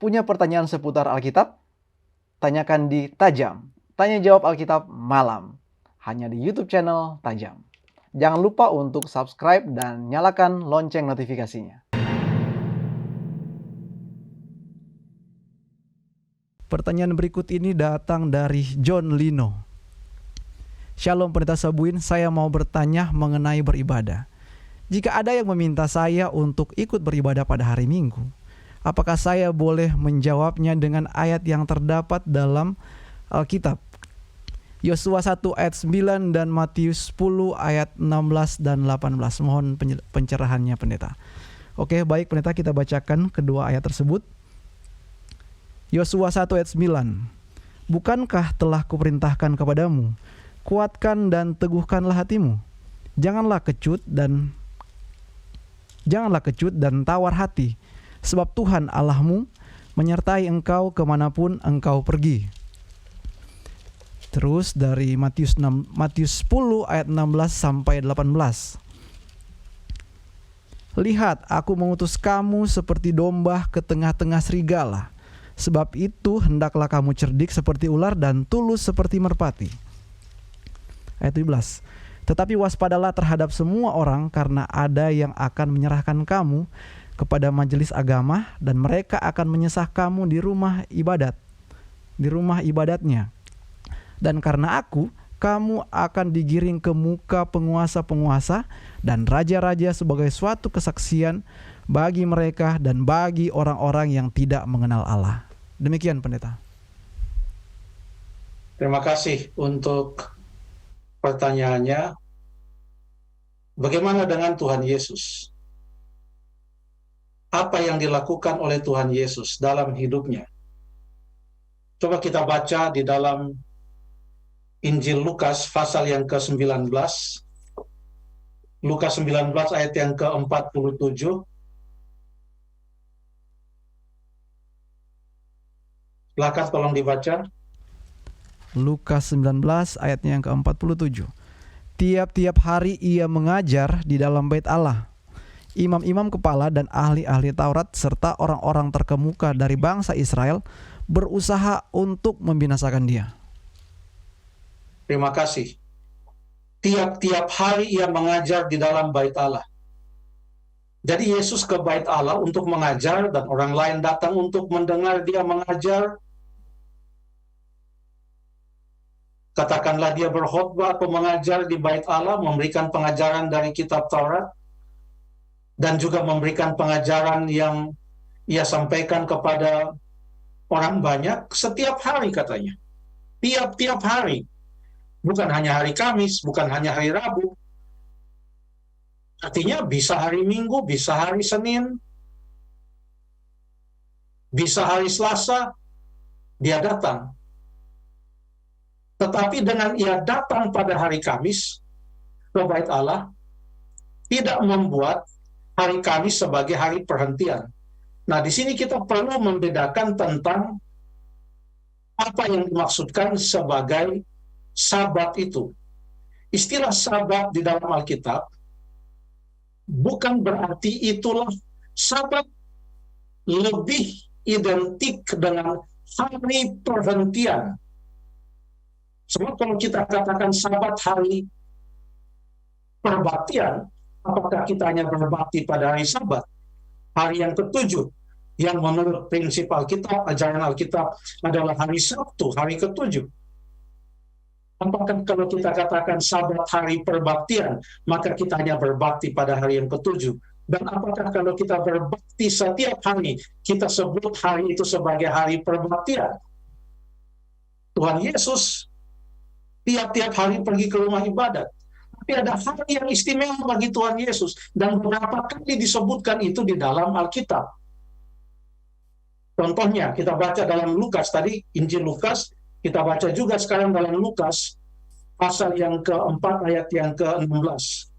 Punya pertanyaan seputar Alkitab? Tanyakan di Tajam. Tanya jawab Alkitab malam. Hanya di YouTube channel Tajam. Jangan lupa untuk subscribe dan nyalakan lonceng notifikasinya. Pertanyaan berikut ini datang dari John Lino. Shalom Pendeta Sabuin, saya mau bertanya mengenai beribadah. Jika ada yang meminta saya untuk ikut beribadah pada hari Minggu, apakah saya boleh menjawabnya dengan ayat yang terdapat dalam Alkitab? Yosua 1 ayat 9 dan Matius 10 ayat 16 dan 18. Mohon pencerahannya Pendeta. Oke, baik Pendeta, kita bacakan kedua ayat tersebut. Yosua 1 ayat 9. Bukankah telah kuperintahkan kepadamu, kuatkan dan teguhkanlah hatimu. Janganlah kecut dan tawar hati, sebab Tuhan Allahmu menyertai engkau kemanapun engkau pergi. Terus dari Matius 10 ayat 16 sampai 18. Lihat, aku mengutus kamu seperti domba ke tengah-tengah serigala. Sebab itu hendaklah kamu cerdik seperti ular dan tulus seperti merpati. Ayat 17. Tetapi waspadalah terhadap semua orang, karena ada yang akan menyerahkan kamu kepada majelis agama, dan mereka akan menyesah kamu di rumah ibadatnya. Dan karena aku, kamu akan digiring ke muka penguasa-penguasa dan raja-raja sebagai suatu kesaksian bagi mereka dan bagi orang-orang yang tidak mengenal Allah. Demikian Pendeta. Terima kasih untuk pertanyaannya. Bagaimana dengan Tuhan Yesus? Apa yang dilakukan oleh Tuhan Yesus dalam hidupnya? Coba kita baca di dalam Injil Lukas pasal yang ke-19. Lukas 19 ayat yang ke-47. Silakan tolong dibaca. Lukas 19 ayatnya yang ke-47. Tiap-tiap hari ia mengajar di dalam bait Allah. Imam-imam kepala dan ahli-ahli Taurat serta orang-orang terkemuka dari bangsa Israel berusaha untuk membinasakan dia. Terima kasih. Tiap-tiap hari ia mengajar di dalam bait Allah. Jadi Yesus ke bait Allah untuk mengajar, dan orang lain datang untuk mendengar dia mengajar. Katakanlah dia berkhotbah atau mengajar di bait Allah, memberikan pengajaran dari kitab Taurat, dan juga memberikan pengajaran yang ia sampaikan kepada orang banyak setiap hari katanya. Tiap-tiap hari. Bukan hanya hari Kamis, bukan hanya hari Rabu. Artinya bisa hari Minggu, bisa hari Senin, bisa hari Selasa, dia datang. Tetapi dengan ia datang pada hari Kamis ke bait Allah, tidak membuat hari Kamis sebagai hari perhentian. Nah, di sini kita perlu membedakan tentang apa yang dimaksudkan sebagai Sabat itu. Istilah Sabat di dalam Alkitab bukan berarti itulah Sabat, lebih identik dengan hari perhentian. Sebab kalau kita katakan Sabat hari perbaktian, apakah kita hanya berbakti pada hari Sabat, hari yang ke-7, yang menurut prinsip Alkitab, ajaran Alkitab adalah hari Sabtu, hari ke-7. Apakah kalau kita katakan Sabat hari perbaktian, maka kita hanya berbakti pada hari yang ke-7? Dan apakah kalau kita berbakti setiap hari, kita sebut hari itu sebagai hari perbaktian? Tuhan Yesus tiap-tiap hari pergi ke rumah ibadat. Tapi ada hari yang istimewa bagi Tuhan Yesus, dan beberapa kali disebutkan itu di dalam Alkitab. Contohnya, kita baca dalam Lukas tadi, Injil Lukas, kita baca juga sekarang dalam Lukas, pasal yang ke-4 ayat yang ke-16.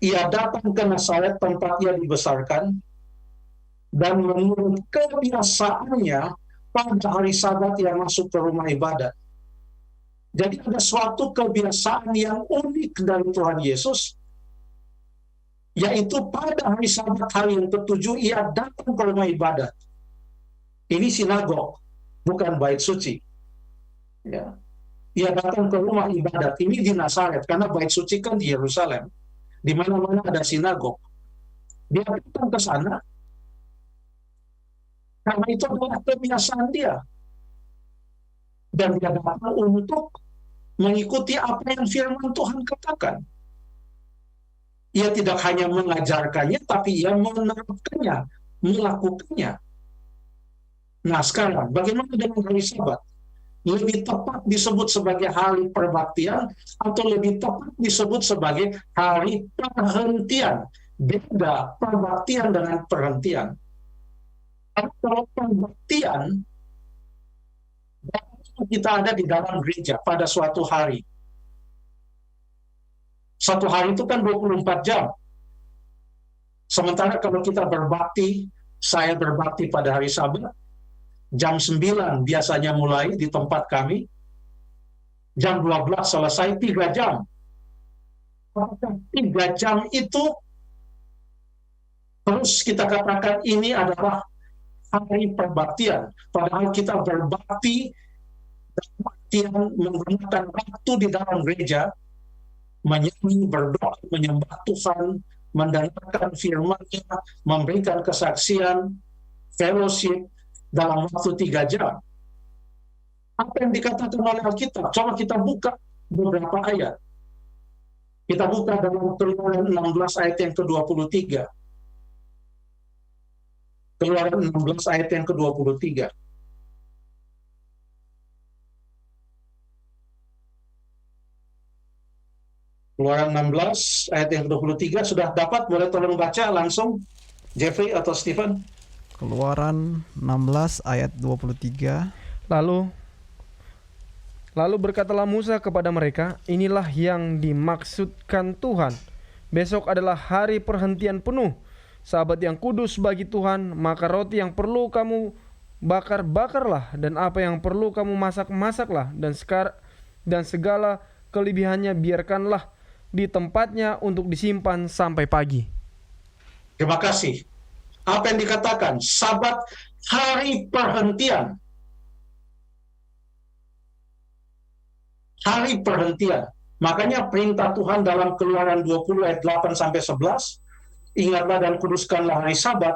Ia datang ke Nazaret tempat ia dibesarkan, dan menurut kebiasaannya pada hari Sabat ia masuk ke rumah ibadat. Jadi ada suatu kebiasaan yang unik dari Tuhan Yesus, yaitu pada hari Sabat, hari yang ketujuh, ia datang ke rumah ibadat. Ini sinagog, bukan bait suci. Ya. Ia datang ke rumah ibadat. Ini di Nazaret, karena bait suci kan di Yerusalem. Di mana-mana ada sinagog. Dia datang ke sana, karena itu adalah kebiasaan dia. Dan dia datang untuk mengikuti apa yang firman Tuhan katakan. Ia tidak hanya mengajarkannya, tapi ia menerapkannya, melakukannya. Nah sekarang, bagaimana dengan hari Sabat? Lebih tepat disebut sebagai hari perbaktian, atau lebih tepat disebut sebagai hari perhentian. Beda perbaktian dengan perhentian. Kalau perbaktian, kita ada di dalam gereja pada suatu hari. Satu hari itu kan 24 jam. Sementara kalau kita berbakti, saya berbakti pada hari Sabat, jam 9 biasanya mulai di tempat kami, jam 12 selesai, 3 jam. Apakah 3 jam itu terus kita katakan ini adalah hari perbaktian? Padahal kita berbakti dalam menggunakan waktu di dalam gereja, menyanyi, berdoa, menyembah Tuhan, mendengarkan firman-Nya, memberikan kesaksian, fellowship dalam waktu 3 jam. Apa yang dikatakan oleh Alkitab? Coba kita buka beberapa ayat. Kita buka dalam Keluaran 16 ayat yang ke-23. Keluaran 16 ayat yang ke-23. Keluaran 16 ayat yang ke-23 sudah dapat, boleh tolong baca langsung Jeffrey atau Stephen. Keluaran 16 ayat 23. Lalu berkatalah Musa kepada mereka, inilah yang dimaksudkan Tuhan. Besok adalah hari perhentian penuh, Sabat yang kudus bagi Tuhan, maka roti yang perlu kamu bakar-bakarlah, dan apa yang perlu kamu masak-masaklah, dan segala kelebihannya biarkanlah di tempatnya untuk disimpan sampai pagi. Terima kasih. Apa yang dikatakan? Sabat, hari perhentian. Hari perhentian. Makanya perintah Tuhan dalam Keluaran 20 ayat 8 sampai 11, ingatlah dan kuduskanlah hari Sabat.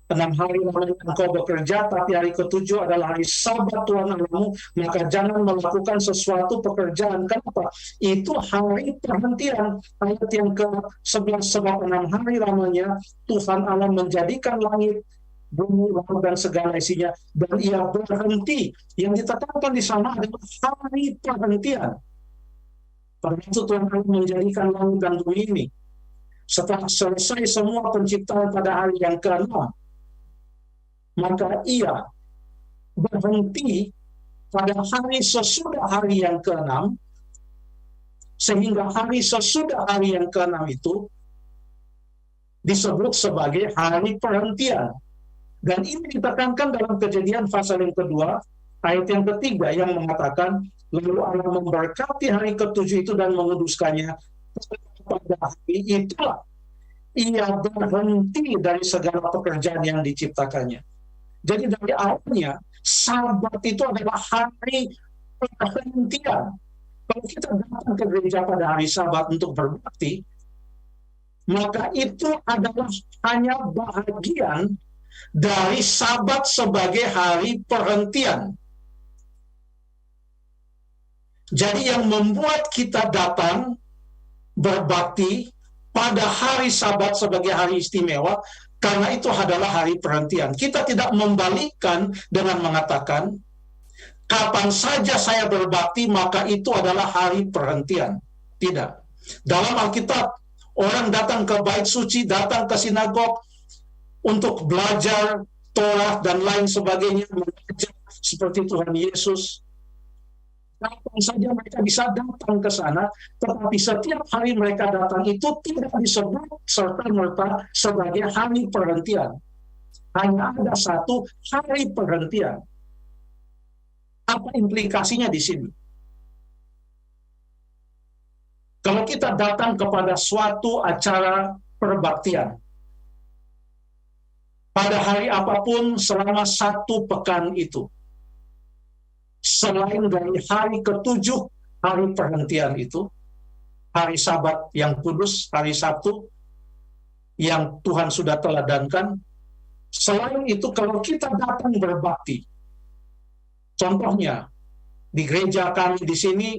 6 hari lamanya engkau bekerja, tapi hari ke-7 adalah hari Sabat Tuhan Allahmu, maka jangan melakukan sesuatu pekerjaan. Kenapa? Itu hari perhentian. Ayat yang ke-11, sebab 6 hari lamanya Tuhan Allah menjadikan langit, bumi, laut, dan segala isinya, dan ia berhenti. Yang ditetapkan di sana adalah hari perhentian. Pada waktu Tuhan Allah menjadikan langit dan bumi ini, setelah selesai semua penciptaan pada hari yang ke-6, maka ia berhenti pada hari sesudah hari yang ke-6, sehingga hari sesudah hari yang ke-6 itu disebut sebagai hari perhentian. Dan ini ditekankan dalam Kejadian pasal yang kedua, ayat yang ketiga, yang mengatakan, lalu Allah memberkati hari ke-7 itu dan menguduskannya. Pada hari itulah ia berhenti dari segala pekerjaan yang diciptakannya. Jadi dari awalnya, Sabat itu adalah hari perhentian. Kalau kita datang ke gereja pada hari Sabat untuk berbakti, maka itu adalah hanya bahagian dari Sabat sebagai hari perhentian. Jadi yang membuat kita datang berbakti pada hari Sabat sebagai hari istimewa, karena itu adalah hari perhentian. Kita tidak membalikkan dengan mengatakan, kapan saja saya berbakti, maka itu adalah hari perhentian. Tidak. Dalam Alkitab, orang datang ke bait suci, datang ke sinagog untuk belajar Torah dan lain sebagainya, belajar seperti Tuhan Yesus. Kapan saja mereka bisa datang ke sana, tetapi setiap hari mereka datang itu tidak disebut serta-merta sebagai hari perhentian. Hanya ada satu hari perhentian. Apa implikasinya di sini? Kalau kita datang kepada suatu acara perbaktian. Pada hari apapun selama 1 pekan itu. Selain dari hari ke-7, hari perhentian itu, hari Sabat yang kudus, hari Sabtu, yang Tuhan sudah teladankan. Selain itu, kalau kita datang berbakti, contohnya, di gereja kami di sini,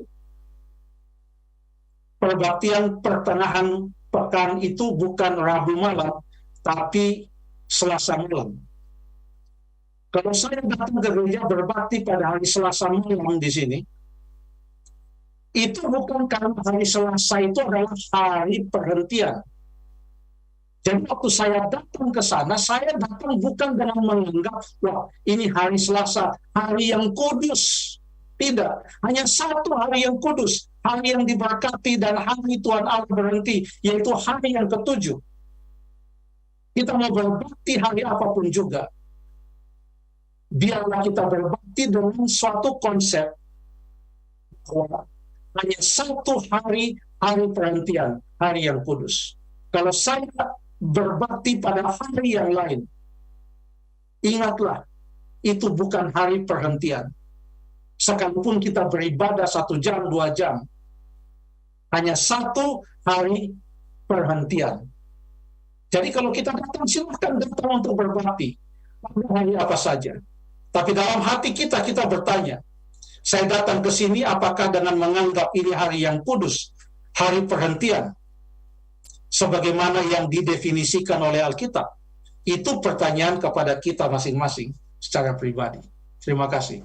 perbaktian pertengahan pekan itu bukan Rabu malam, tapi Selasa malam. Kalau saya datang ke gereja berbakti pada hari Selasa malam di sini, itu bukan karena hari Selasa itu adalah hari perhentian. Jadi waktu saya datang ke sana, saya datang bukan dengan menganggap, wah ini hari Selasa, hari yang kudus. Tidak, hanya satu hari yang kudus, hari yang diberkati dan hari Tuhan Allah berhenti, yaitu hari yang ke-7. Kita mau berbakti hari apapun juga, biarlah kita berbakti dengan suatu konsep bahwa hanya satu hari perhentian, hari yang kudus. Kalau saya berbakti pada hari yang lain, ingatlah, itu bukan hari perhentian. Sekalipun kita beribadah 1 jam, 2 jam, hanya satu hari perhentian. Jadi kalau kita datang, silahkan datang untuk berbakti pada hari apa saja. Tapi dalam hati kita bertanya, saya datang ke sini apakah dengan menganggap ini hari yang kudus, hari perhentian, sebagaimana yang didefinisikan oleh Alkitab? Itu pertanyaan kepada kita masing-masing secara pribadi. Terima kasih.